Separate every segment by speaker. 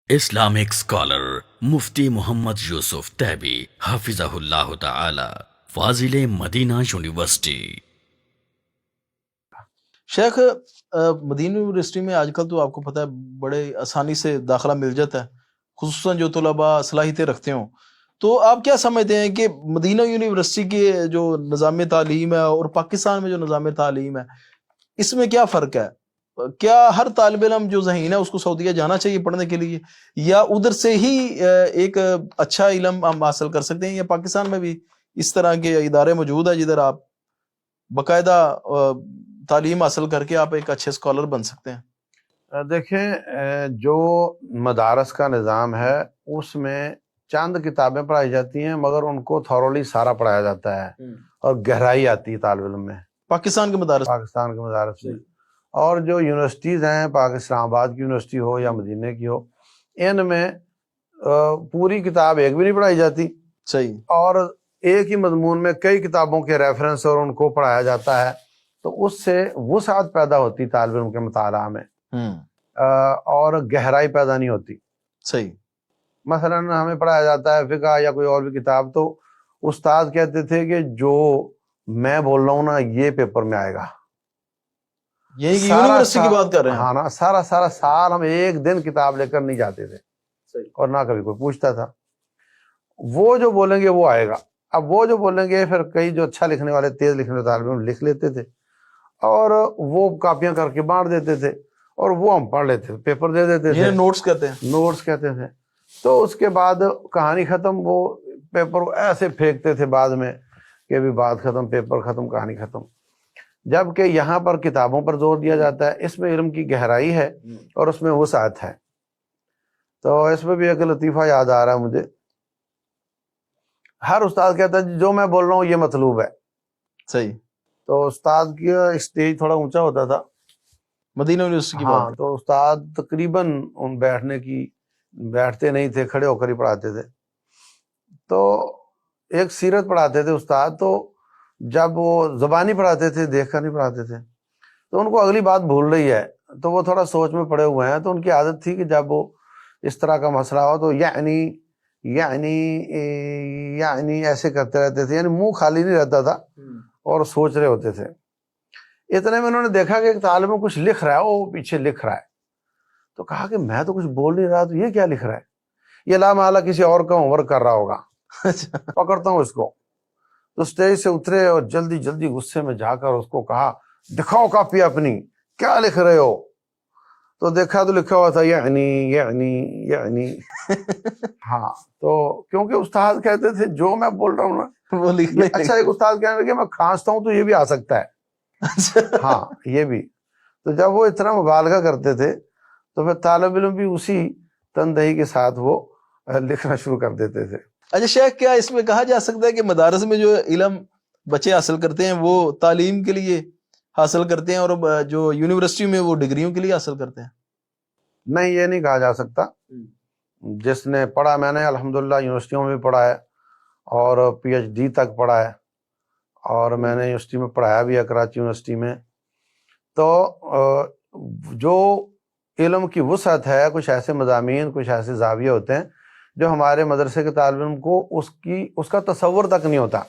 Speaker 1: Islamic scholar Mufti Muhammad Yusuf Taibi Hafizahullah Ta'ala, Fazil Madina University.
Speaker 2: شیخ Medina university میں آج کل تو آپ کو پتہ ہے بڑے آسانی سے داخلہ مل جاتا ہے، خصوصاً جو طلباء صلاحیتیں رکھتے ہوں. تو آپ کیا سمجھتے ہیں کہ مدینہ یونیورسٹی کے جو نظام تعلیم ہے اور پاکستان میں جو نظام تعلیم ہے، اس میں کیا فرق ہے؟ کیا ہر طالب علم جو ذہین ہے اس کو سعودیہ جانا چاہیے پڑھنے کے لیے، یا ادھر سے ہی ایک اچھا علم ہم حاصل کر سکتے ہیں، یا پاکستان میں بھی اس طرح کے ادارے موجود ہیں جدھر آپ باقاعدہ تعلیم حاصل کر کے آپ ایک اچھے اسکالر بن سکتے ہیں؟
Speaker 3: دیکھیں، جو مدارس کا نظام ہے اس میں چند کتابیں پڑھائی جاتی ہیں، مگر ان کو تھورولی سارا پڑھایا جاتا ہے اور گہرائی آتی ہے طالب علم میں
Speaker 2: پاکستان کے مدارس
Speaker 3: میں. اور جو یونیورسٹیز ہیں، اسلام آباد کی یونیورسٹی ہو یا مدینہ کی ہو، ان میں پوری کتاب ایک بھی نہیں پڑھائی جاتی.
Speaker 2: صحیح.
Speaker 3: اور ایک ہی مضمون میں کئی کتابوں کے ریفرنس اور ان کو پڑھایا جاتا ہے، تو اس سے وسعت پیدا ہوتی طالب علم کے مطالعہ میں، اور گہرائی پیدا نہیں ہوتی.
Speaker 2: صحیح.
Speaker 3: مثلا ہمیں پڑھایا جاتا ہے فقہ یا کوئی اور بھی کتاب، تو استاد کہتے تھے کہ جو میں بول رہا ہوں نا یہ پیپر میں آئے گا.
Speaker 2: یہی کہ یونیورسٹی کی بات کر رہے ہیں.
Speaker 3: ہاں نا، سارا سال ہم ایک دن کتاب لے کر نہیں جاتے تھے.
Speaker 2: صحیح.
Speaker 3: اور نہ کبھی کوئی پوچھتا تھا. وہ جو بولیں گے وہ آئے گا. اب وہ جو بولیں گے، پھر کئی جو اچھا لکھنے والے، تیز لکھنے والے طالب علم لکھ لیتے تھے اور وہ کاپیاں کر کے بانٹ دیتے تھے، اور وہ ہم پڑھ لیتے تھے، پیپر دے دیتے تھے.
Speaker 2: نوٹس کہتے
Speaker 3: تھے. تو اس کے بعد کہانی ختم. وہ پیپر ایسے پھینکتے تھے بعد میں کہ بھی بات ختم، پیپر ختم، کہانی ختم. جبکہ یہاں پر کتابوں پر زور دیا جاتا ہے، اس میں علم کی گہرائی ہے اور اس میں وسعت ہے. تو اس میں بھی ایک لطیفہ یاد آ رہا ہے مجھے. ہر استاد کہتا ہے جو میں بول رہا ہوں یہ مطلوب ہے.
Speaker 2: صحیح.
Speaker 3: تو استاد کی اسٹیج تھوڑا اونچا ہوتا تھا
Speaker 2: مدینہ یونیورسٹی کی
Speaker 3: ہاں،
Speaker 2: بات.
Speaker 3: تو استاد تقریباً بیٹھتے نہیں تھے، کھڑے ہو کر ہی پڑھاتے تھے. تو ایک سیرت پڑھاتے تھے استاد، تو جب وہ زبانی پڑھاتے تھے، دیکھ کر نہیں پڑھاتے تھے، تو ان کو اگلی بات بھول رہی ہے، تو وہ تھوڑا سوچ میں پڑے ہوئے ہیں. تو ان کی عادت تھی کہ جب وہ اس طرح کا مسئلہ ہو تو یعنی ایسے کرتے رہتے تھے، یعنی منہ خالی نہیں رہتا تھا اور سوچ رہے ہوتے تھے. اتنے میں انہوں نے دیکھا کہ ایک طالب علم کچھ لکھ رہا ہے، وہ پیچھے لکھ رہا ہے. تو کہا کہ میں تو کچھ بول نہیں رہا، تو یہ کیا لکھ رہا ہے؟ یہ لا محالہ کسی اور کا ہوم ورک کر رہا ہوگا. پکڑتا ہوں اس کو. تو اسٹیج سے اترے اور جلدی جلدی غصے میں جا کر اس کو کہا دکھاؤ کاپی اپنی، کیا لکھ رہے ہو؟ تو دیکھا تو لکھا ہوا تھا یعنی ہاں. تو کیونکہ استاد کہتے تھے جو میں بول رہا ہوں نا
Speaker 2: وہ لکھنے.
Speaker 3: اچھا، ایک استاد کہنے لگے میں کھانستا ہوں تو یہ بھی آ سکتا ہے. ہاں، یہ بھی. تو جب وہ اتنا مبالغہ کرتے تھے تو پھر طالب علم بھی اسی تندہی کے ساتھ وہ لکھنا شروع کر دیتے تھے.
Speaker 2: اچھا شیخ، کیا اس میں کہا جا سکتا ہے کہ مدارس میں جو علم بچے حاصل کرتے ہیں وہ تعلیم کے لیے حاصل کرتے ہیں، اور جو یونیورسٹی میں وہ ڈگریوں کے لیے حاصل کرتے ہیں؟
Speaker 3: نہیں، یہ نہیں کہا جا سکتا. جس نے پڑھا، میں نے الحمدللہ یونیورسٹیوں میں بھی پڑھا ہے اور پی ایچ ڈی تک پڑھا ہے، اور میں نے یونیورسٹی میں پڑھایا بھی ہے، کراچی یونیورسٹی میں. تو جو علم کی وسعت ہے، کچھ ایسے مضامین، کچھ ایسے زاویے ہوتے ہیں جو ہمارے مدرسے کے طالب علم کو اس کا تصور تک نہیں ہوتا.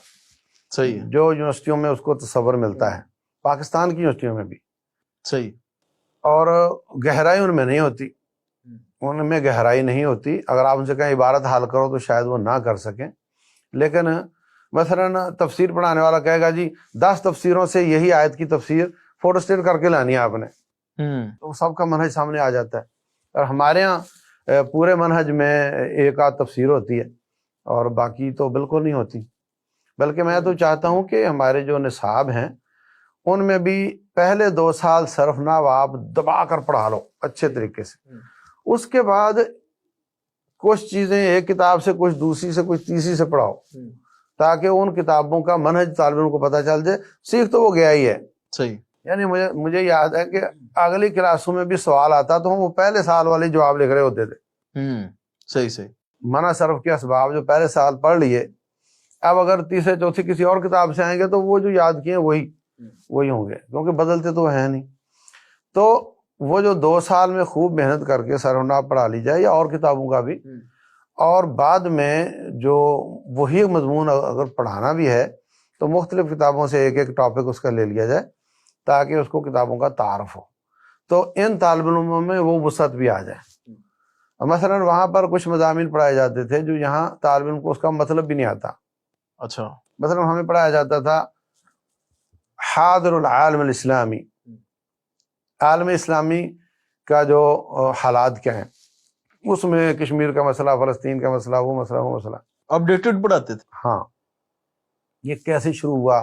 Speaker 2: صحیح.
Speaker 3: جو یونیورسٹیوں میں اس کو تصور ملتا ہے، پاکستان کی یونیورسٹیوں میں بھی.
Speaker 2: صحیح.
Speaker 3: اور گہرائی ان میں نہیں ہوتی، ان میں گہرائی نہیں ہوتی. اگر آپ ان سے کہیں عبارت حل کرو تو شاید وہ نہ کر سکیں. لیکن مثلا تفسیر پڑھانے والا کہے گا جی 10 تفسیروں سے یہی آیت کی تفسیر فوٹو اسٹیٹ کر کے لانی ہے آپ نے، تو سب کا منہج سامنے آ جاتا ہے. اور ہمارے ہاں پورے منہج میں ایک آدھ تفسیر ہوتی ہے اور باقی تو بالکل نہیں ہوتی. بلکہ میں تو چاہتا ہوں کہ ہمارے جو نصاب ہیں ان میں بھی پہلے 2 سال صرف نحو آپ دبا کر پڑھا لو اچھے طریقے سے. اس کے بعد کچھ چیزیں ایک کتاب سے، کچھ دوسری سے، کچھ تیسری سے پڑھاؤ، تاکہ ان کتابوں کا منہج طالب علم کو پتہ چل جائے. سیکھ تو وہ گیا ہی ہے.
Speaker 2: صحیح.
Speaker 3: یعنی مجھے یاد ہے کہ اگلی کلاسوں میں بھی سوال آتا تو ہم وہ پہلے سال والے جواب لکھ رہے ہوتے تھے.
Speaker 2: صحیح.
Speaker 3: منع صرف کے اسباب جو پہلے سال پڑھ لیے، اب اگر تیسرے چوتھی کسی اور کتاب سے آئیں گے تو وہ جو یاد کیے وہی ہوں گے، کیونکہ بدلتے تو ہیں نہیں. تو وہ جو 2 سال میں خوب محنت کر کے سرہناب پڑھا لی جائے، یا اور کتابوں کا بھی، اور بعد میں جو وہی مضمون اگر پڑھانا بھی ہے تو مختلف کتابوں سے ایک ایک ٹاپک اس کا لے لیا جائے تاکہ اس کو کتابوں کا تعارف ہو، تو ان طالب علموں میں وہ وسعت بھی آ جائے۔ مثلا وہاں پر کچھ مضامین پڑھائے جاتے تھے جو یہاں طالب علم کو اس کا مطلب بھی نہیں آتا۔
Speaker 2: اچھا،
Speaker 3: مثلا ہمیں پڑھایا جاتا تھا حاضر العالم الاسلامی، عالم اسلامی کا جو حالات کیا ہیں، اس میں کشمیر کا مسئلہ، فلسطین کا مسئلہ، وہ مسئلہ، وہ مسئلہ،
Speaker 2: اپڈیٹڈ پڑھاتے تھے۔
Speaker 3: ہاں، یہ کیسے شروع ہوا،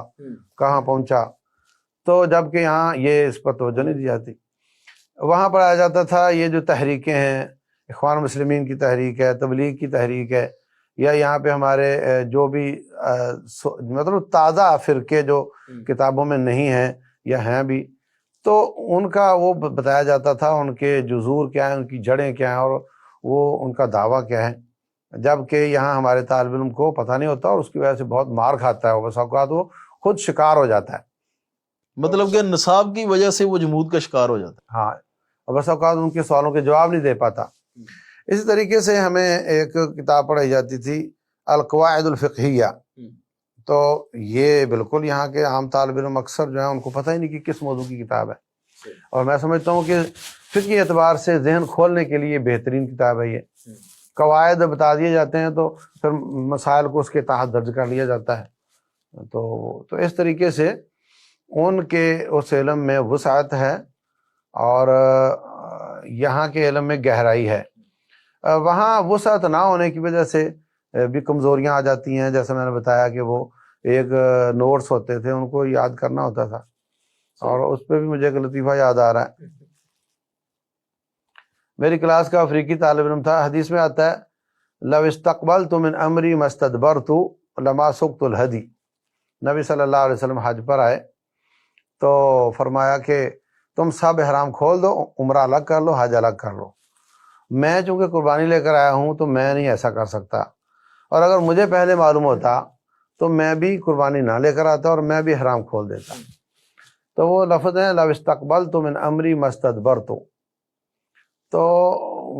Speaker 3: کہاں پہنچا، تو جب کہ یہاں یہ اس پر توجہ نہیں دی جاتی۔ وہاں پڑھایا جاتا تھا یہ جو تحریکیں ہیں، اخوان المسلمین کی تحریک ہے، تبلیغ کی تحریک ہے، یا یہاں پہ ہمارے جو بھی مطلب تازہ فرقے جو کتابوں میں نہیں ہیں یا ہیں بھی، تو ان کا وہ بتایا جاتا تھا، ان کے جذور کیا ہیں، ان کی جڑیں کیا ہیں، اور وہ ان کا دعویٰ کیا ہے، جب کہ یہاں ہمارے طالب علم کو پتہ نہیں ہوتا اور اس کی وجہ سے بہت مار کھاتا ہے، بس اوقات وہ خود شکار ہو جاتا ہے۔
Speaker 2: مطلب کہ نصاب کی وجہ سے وہ جمود کا شکار ہو جاتا
Speaker 3: ہاں، اور بس اوقات ان کے سوالوں کے جواب نہیں دے پاتا۔ اسی طریقے سے ہمیں ایک کتاب پڑھائی جاتی تھی القواعد الفقہیہ، تو یہ بالکل یہاں کے عام طالب علم اکثر جو ہیں ان کو پتہ ہی نہیں کہ کس موضوع کی کتاب ہے، اور میں سمجھتا ہوں کہ فقہی اعتبار سے ذہن کھولنے کے لیے بہترین کتاب ہے یہ۔ قواعد بتا دیے جاتے ہیں تو پھر مسائل کو اس کے تحت درج کر لیا جاتا ہے، تو اس طریقے سے ان کے اس علم میں وسعت ہے اور یہاں کے علم میں گہرائی ہے۔ وہاں وسعت نہ ہونے کی وجہ سے بھی کمزوریاں آ جاتی ہیں، جیسے میں نے بتایا کہ وہ ایک نوٹس ہوتے تھے، ان کو یاد کرنا ہوتا تھا، اور اس پہ بھی مجھے ایک لطیفہ یاد آ رہا ہے۔ میری کلاس کا افریقی طالب علم تھا، حدیث میں آتا ہے لو استقبلت من امری ما استدبرت لما سقت الہدی۔ نبی صلی اللہ علیہ وسلم حج پر آئے تو فرمایا کہ تم سب احرام کھول دو، عمرہ الگ کر لو، حج الگ کر لو۔ میں چونکہ قربانی لے کر آیا ہوں تو میں نہیں ایسا کر سکتا، اور اگر مجھے پہلے معلوم ہوتا تو میں بھی قربانی نہ لے کر آتا اور میں بھی احرام کھول دیتا۔ تو وہ لفظ ہیں لو استقبلت من امری ما استدبرت۔ تو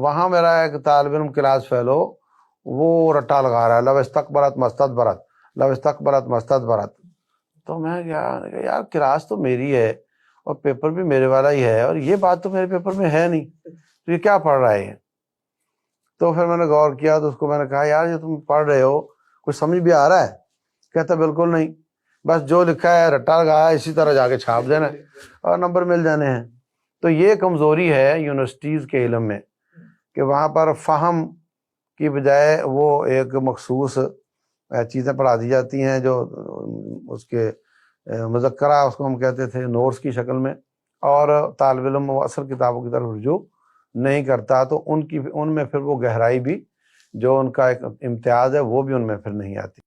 Speaker 3: وہاں میرا ایک طالب علم کلاس فیلو وہ رٹا لگا رہا ہے لو استقبلت مستدبرت، لو استقبلت مستدبرت۔ تو میں یار کلاس تو میری ہے اور پیپر بھی میرے والا ہی ہے، اور یہ بات تو میرے پیپر میں ہے نہیں، تو یہ کیا پڑھ رہا ہے؟ تو پھر میں نے غور کیا تو اس کو میں نے کہا یار یہ تم پڑھ رہے ہو کچھ سمجھ بھی آ رہا ہے؟ کہتا بالکل نہیں، بس جو لکھا ہے رٹا لگایا اسی طرح جا کے چھاپ دینا ہے اور نمبر مل جانے ہیں۔ تو یہ کمزوری ہے یونیورسٹیز کے علم میں کہ وہاں پر فہم کی بجائے وہ ایک مخصوص چیزیں پڑھا دی جاتی ہیں جو اس کے مذکرہ اس کو ہم کہتے تھے نوٹس کی شکل میں، اور طالب علم وہ اصل کتابوں کی طرف رجوع نہیں کرتا، تو ان میں پھر وہ گہرائی بھی جو ان کا ایک امتیاز ہے وہ بھی ان میں پھر نہیں آتی۔